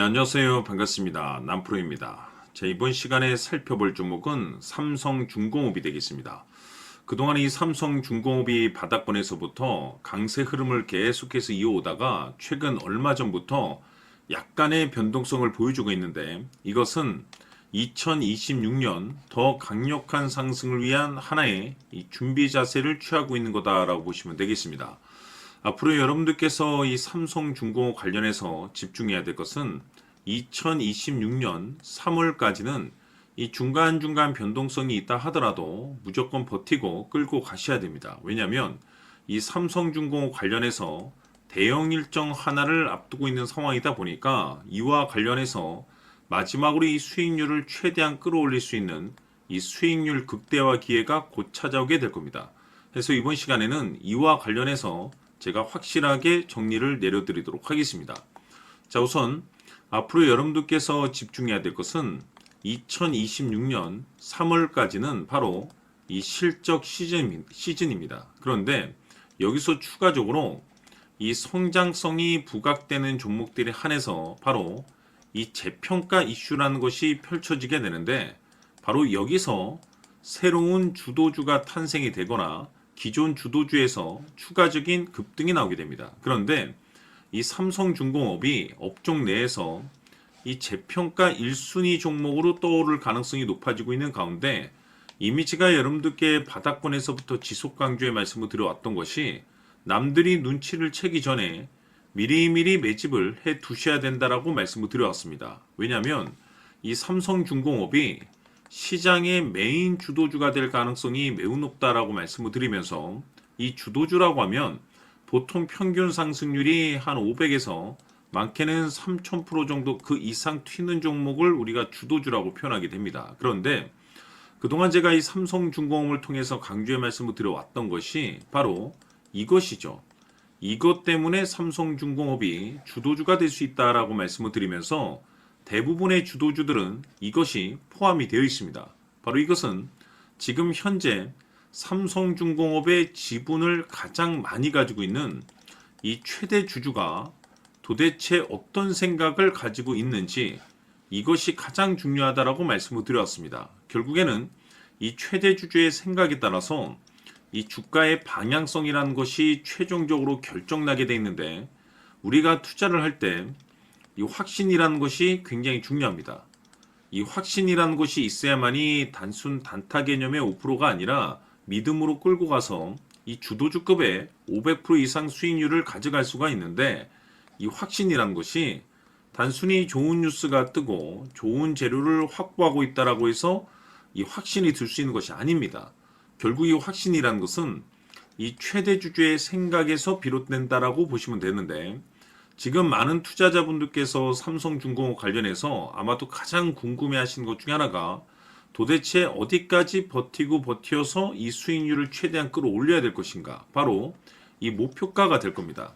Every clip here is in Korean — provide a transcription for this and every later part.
안녕하세요. 반갑습니다. 남프로입니다. 자, 이번 시간에 살펴볼 종목은 삼성중공업이 되겠습니다. 그동안 이 삼성중공업이 바닥권에서부터 강세 흐름을 계속해서 이어오다가 최근 얼마 전부터 약간의 변동성을 보여주고 있는데, 이것은 2026년 더 강력한 상승을 위한 하나의 이 준비 자세를 취하고 있는 거다라고 보시면 되겠습니다. 앞으로 여러분들께서 이 삼성중공업 관련해서 집중해야 될 것은 2026년 3월까지는 이 중간중간 변동성이 있다 하더라도 무조건 버티고 끌고 가셔야 됩니다. 왜냐하면 이 삼성중공업 관련해서 대형 일정 하나를 앞두고 있는 상황이다 보니까 이와 관련해서 마지막으로 이 수익률을 최대한 끌어올릴 수 있는 이 수익률 극대화 기회가 곧 찾아오게 될 겁니다. 그래서 이번 시간에는 이와 관련해서 제가 확실하게 정리를 내려드리도록 하겠습니다. 자, 우선 앞으로 여러분들께서 집중해야 될 것은 2026년 3월까지는 바로 이 실적 시즌입니다. 그런데 여기서 추가적으로 이 성장성이 부각되는 종목들에 한해서 바로 이 재평가 이슈라는 것이 펼쳐지게 되는데, 바로 여기서 새로운 주도주가 탄생이 되거나 기존 주도주에서 추가적인 급등이 나오게 됩니다. 그런데 이 삼성중공업이 업종 내에서 이 재평가 1순위 종목으로 떠오를 가능성이 높아지고 있는 가운데, 이미 제가 여러분들께 바닥권에서부터 지속 강조의 말씀을 드려왔던 것이 남들이 눈치를 채기 전에 미리미리 매집을 해 두셔야 된다라고 말씀을 드려왔습니다. 왜냐하면 이 삼성중공업이 시장의 메인 주도주가 될 가능성이 매우 높다라고 말씀을 드리면서, 이 주도주라고 하면 보통 평균 상승률이 한 500에서 많게는 3000% 정도 그 이상 튀는 종목을 우리가 주도주라고 표현하게 됩니다. 그런데 그동안 제가 이 삼성중공업을 통해서 강조의 말씀을 드려왔던 것이 바로 이것이죠. 이것 때문에 삼성중공업이 주도주가 될 수 있다라고 말씀을 드리면서 대부분의 주도주들은 이것이 포함이 되어 있습니다. 바로 이것은 지금 현재 삼성중공업의 지분을 가장 많이 가지고 있는 이 최대 주주가 도대체 어떤 생각을 가지고 있는지, 이것이 가장 중요하다라고 말씀을 드렸습니다. 결국에는 이 최대 주주의 생각에 따라서 이 주가의 방향성이라는 것이 최종적으로 결정나게 되어 있는데, 우리가 투자를 할 때 이 확신이라는 것이 굉장히 중요합니다. 이 확신이라는 것이 있어야만이 단순 단타 개념의 5%가 아니라 믿음으로 끌고 가서 이 주도주급의 500% 이상 수익률을 가져갈 수가 있는데, 이 확신이라는 것이 단순히 좋은 뉴스가 뜨고 좋은 재료를 확보하고 있다라고 해서 이 확신이 들 수 있는 것이 아닙니다. 결국 이 확신이라는 것은 이 최대 주주의 생각에서 비롯된다라고 보시면 되는데, 지금 많은 투자자분들께서 삼성중공업 관련해서 아마도 가장 궁금해하시는 것 중에 하나가 도대체 어디까지 버텨서 이 수익률을 최대한 끌어올려야 될 것인가, 바로 이 목표가가 될 겁니다.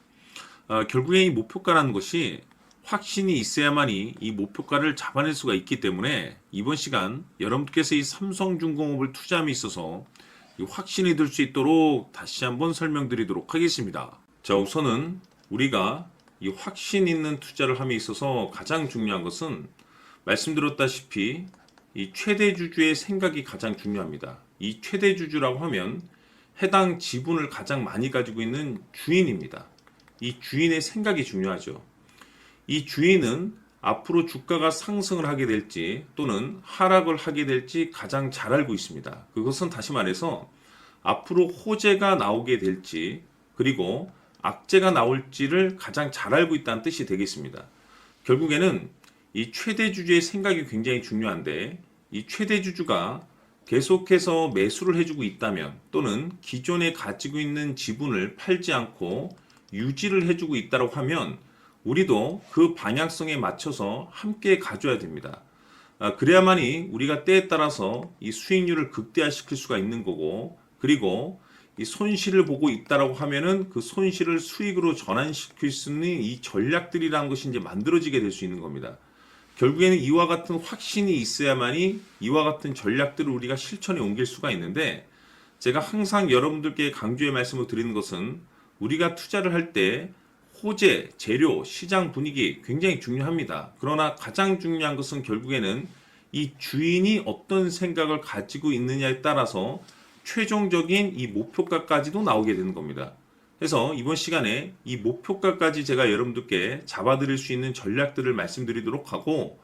결국에 이 목표가라는 것이 확신이 있어야만이 이 목표가를 잡아낼 수가 있기 때문에 이번 시간 여러분께서 이 삼성중공업을 투자함에 있어서 이 확신이 들 수 있도록 다시 한번 설명드리도록 하겠습니다. 자, 우선은 우리가 이 확신 있는 투자를 함에 있어서 가장 중요한 것은 말씀드렸다시피 이 최대 주주의 생각이 가장 중요합니다. 이 최대 주주라고 하면 해당 지분을 가장 많이 가지고 있는 주인입니다. 이 주인의 생각이 중요하죠. 이 주인은 앞으로 주가가 상승을 하게 될지 또는 하락을 하게 될지 가장 잘 알고 있습니다. 그것은 다시 말해서 앞으로 호재가 나오게 될지 그리고 악재가 나올지를 가장 잘 알고 있다는 뜻이 되겠습니다. 결국에는 이 최대 주주의 생각이 굉장히 중요한데, 이 최대 주주가 계속해서 매수를 해주고 있다면 또는 기존에 가지고 있는 지분을 팔지 않고 유지를 해주고 있다고 하면 우리도 그 방향성에 맞춰서 함께 가져야 됩니다. 그래야만이 우리가 때에 따라서 이 수익률을 극대화시킬 수가 있는 거고, 그리고 이 손실을 보고 있다라고 하면은 그 손실을 수익으로 전환시킬 수 있는 이 전략들이라는 것이 이제 만들어지게 될 수 있는 겁니다. 결국에는 이와 같은 확신이 있어야만이 이와 같은 전략들을 우리가 실천에 옮길 수가 있는데, 제가 항상 여러분들께 강조의 말씀을 드리는 것은 우리가 투자를 할 때 호재, 재료, 시장 분위기 굉장히 중요합니다. 그러나 가장 중요한 것은 결국에는 이 주인이 어떤 생각을 가지고 있느냐에 따라서 최종적인 이 목표가까지도 나오게 되는 겁니다. 그래서 이번 시간에 이 목표가까지 제가 여러분들께 잡아드릴 수 있는 전략들을 말씀드리도록 하고,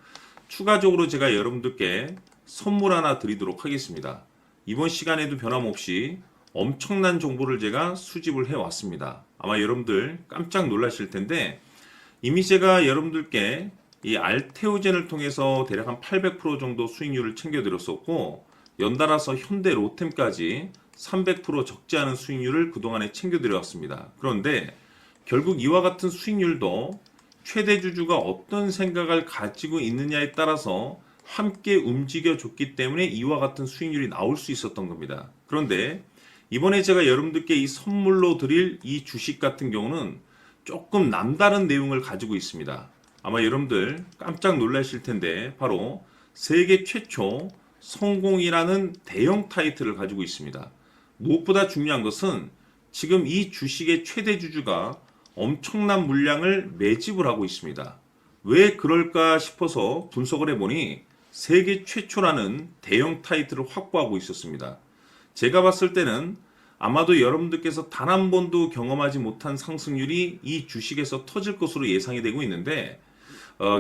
추가적으로 제가 여러분들께 선물 하나 드리도록 하겠습니다. 이번 시간에도 변함없이 엄청난 정보를 제가 수집을 해왔습니다. 아마 여러분들 깜짝 놀라실 텐데, 이미 제가 여러분들께 이 알테오젠을 통해서 대략 한 800% 정도 수익률을 챙겨드렸었고, 연달아서 현대 로템까지 300% 적지 않은 수익률을 그동안에 챙겨드렸습니다. 그런데 결국 이와 같은 수익률도 최대 주주가 어떤 생각을 가지고 있느냐에 따라서 함께 움직여줬기 때문에 이와 같은 수익률이 나올 수 있었던 겁니다. 그런데 이번에 제가 여러분들께 이 선물로 드릴 이 주식 같은 경우는 조금 남다른 내용을 가지고 있습니다. 아마 여러분들 깜짝 놀라실 텐데, 바로 세계 최초 성공이라는 대형 타이틀을 가지고 있습니다. 무엇보다 중요한 것은 지금 이 주식의 최대 주주가 엄청난 물량을 매집을 하고 있습니다. 왜 그럴까 싶어서 분석을 해보니 세계 최초라는 대형 타이틀을 확보하고 있었습니다. 제가 봤을 때는 아마도 여러분들께서 단 한 번도 경험하지 못한 상승률이 이 주식에서 터질 것으로 예상이 되고 있는데,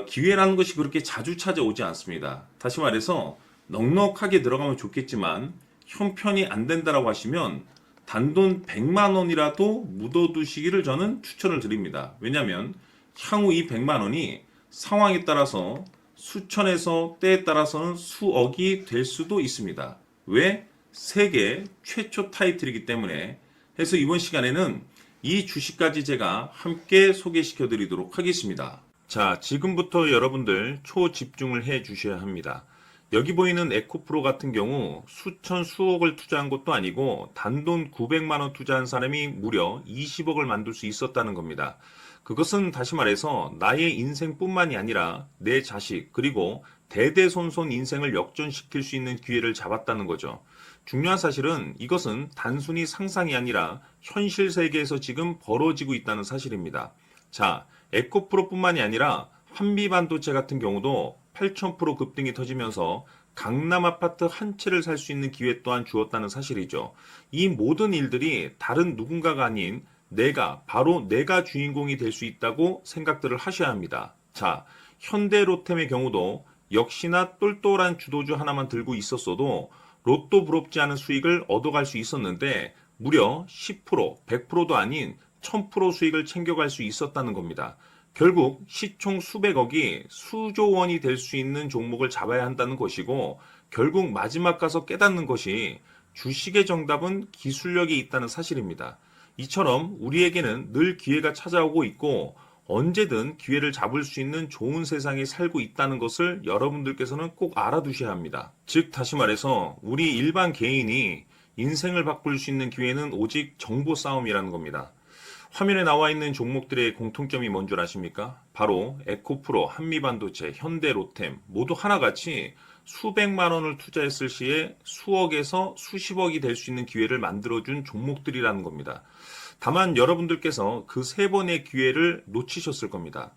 기회라는 것이 그렇게 자주 찾아오지 않습니다. 다시 말해서 넉넉하게 들어가면 좋겠지만 형편이 안 된다라고 하시면 단돈 100만 원이라도 묻어두시기를 저는 추천을 드립니다. 왜냐하면 향후 이 100만 원이 상황에 따라서 수천에서 때에 따라서는 수억이 될 수도 있습니다. 왜? 세계 최초 타이틀이기 때문에. 해서 이번 시간에는 이 주식까지 제가 함께 소개시켜 드리도록 하겠습니다. 자, 지금부터 여러분들 초집중을 해 주셔야 합니다. 여기 보이는 에코프로 같은 경우 수천 수억을 투자한 것도 아니고 단돈 900만 원 투자한 사람이 무려 20억을 만들 수 있었다는 겁니다. 그것은 다시 말해서 나의 인생뿐만이 아니라 내 자식 그리고 대대손손 인생을 역전시킬 수 있는 기회를 잡았다는 거죠. 중요한 사실은 이것은 단순히 상상이 아니라 현실 세계에서 지금 벌어지고 있다는 사실입니다. 자, 에코프로뿐만이 아니라 한미반도체 같은 경우도 8,000% 급등이 터지면서 강남 아파트 한 채를 살 수 있는 기회 또한 주었다는 사실이죠. 이 모든 일들이 다른 누군가가 아닌 바로 내가 주인공이 될 수 있다고 생각들을 하셔야 합니다. 자, 현대로템의 경우도 역시나 똘똘한 주도주 하나만 들고 있었어도 로또 부럽지 않은 수익을 얻어갈 수 있었는데 무려 10%, 100%도 아닌 1000% 수익을 챙겨갈 수 있었다는 겁니다. 결국 시총 수백억이 수조 원이 될 수 있는 종목을 잡아야 한다는 것이고, 결국 마지막 가서 깨닫는 것이 주식의 정답은 기술력이 있다는 사실입니다. 이처럼 우리에게는 늘 기회가 찾아오고 있고 언제든 기회를 잡을 수 있는 좋은 세상에 살고 있다는 것을 여러분들께서는 꼭 알아두셔야 합니다. 즉 다시 말해서 우리 일반 개인이 인생을 바꿀 수 있는 기회는 오직 정보 싸움이라는 겁니다. 화면에 나와 있는 종목들의 공통점이 뭔 줄 아십니까? 바로 에코프로, 한미반도체, 현대로템 모두 하나같이 수백만 원을 투자했을 시에 수억에서 수십억이 될 수 있는 기회를 만들어준 종목들이라는 겁니다. 다만 여러분들께서 그 세 번의 기회를 놓치셨을 겁니다.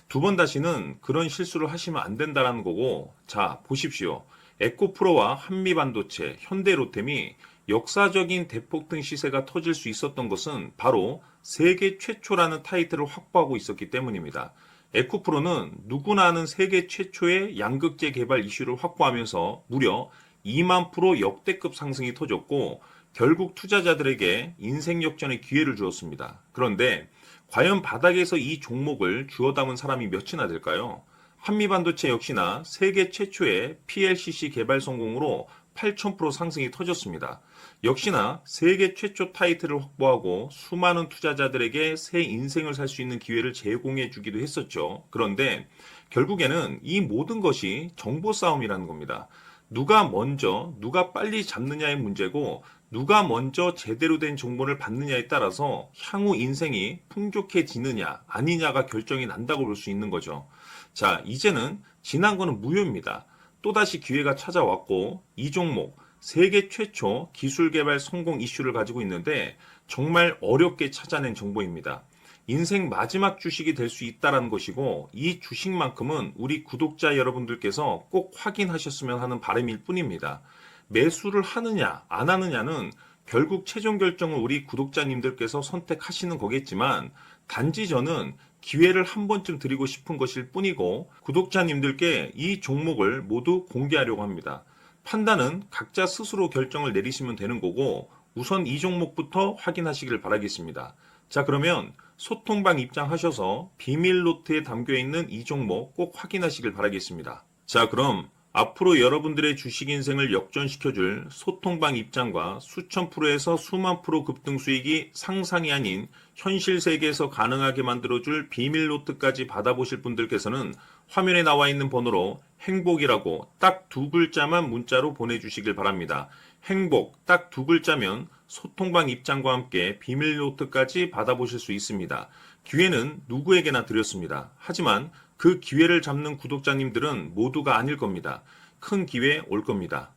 두 번 다시는 그런 실수를 하시면 안 된다는 거고, 자 보십시오. 에코프로와 한미반도체, 현대로템이 역사적인 대폭등 시세가 터질 수 있었던 것은 바로 세계 최초라는 타이틀을 확보하고 있었기 때문입니다. 에코프로는 누구나 아는 세계 최초의 양극재 개발 이슈를 확보하면서 무려 2만 프로 역대급 상승이 터졌고 결국 투자자들에게 인생 역전의 기회를 주었습니다. 그런데 과연 바닥에서 이 종목을 주워 담은 사람이 몇이나 될까요? 한미반도체 역시나 세계 최초의 PLCC 개발 성공으로 8,000% 상승이 터졌습니다. 역시나 세계 최초 타이틀을 확보하고 수많은 투자자들에게 새 인생을 살 수 있는 기회를 제공해 주기도 했었죠. 그런데 결국에는 이 모든 것이 정보 싸움이라는 겁니다. 누가 먼저, 누가 빨리 잡느냐의 문제고 누가 먼저 제대로 된 정보를 받느냐에 따라서 향후 인생이 풍족해지느냐 아니냐가 결정이 난다고 볼 수 있는 거죠. 자, 이제는 지난 거는 무효입니다. 또다시 기회가 찾아왔고 이 종목 세계 최초 기술 개발 성공 이슈를 가지고 있는데 정말 어렵게 찾아낸 정보입니다. 인생 마지막 주식이 될 수 있다라는 것이고 이 주식만큼은 우리 구독자 여러분들께서 꼭 확인하셨으면 하는 바람일 뿐입니다. 매수를 하느냐 안 하느냐는 결국 최종 결정을 우리 구독자님들께서 선택하시는 거겠지만 단지 저는 기회를 한 번쯤 드리고 싶은 것일 뿐이고 구독자님들께 이 종목을 모두 공개하려고 합니다. 판단은 각자 스스로 결정을 내리시면 되는 거고 우선 이 종목부터 확인하시길 바라겠습니다. 자, 그러면 소통방 입장하셔서 비밀 노트에 담겨 있는 이 종목 꼭 확인하시길 바라겠습니다. 자, 그럼 앞으로 여러분들의 주식 인생을 역전시켜줄 소통방 입장과 수천 프로에서 수만 프로 급등 수익이 상상이 아닌 현실 세계에서 가능하게 만들어줄 비밀 노트까지 받아보실 분들께서는 화면에 나와 있는 번호로 행복이라고 딱 두 글자만 문자로 보내주시길 바랍니다. 행복 딱 두 글자면 소통방 입장과 함께 비밀 노트까지 받아보실 수 있습니다. 기회는 누구에게나 드렸습니다. 하지만 그 기회를 잡는 구독자님들은 모두가 아닐 겁니다. 큰 기회 올 겁니다.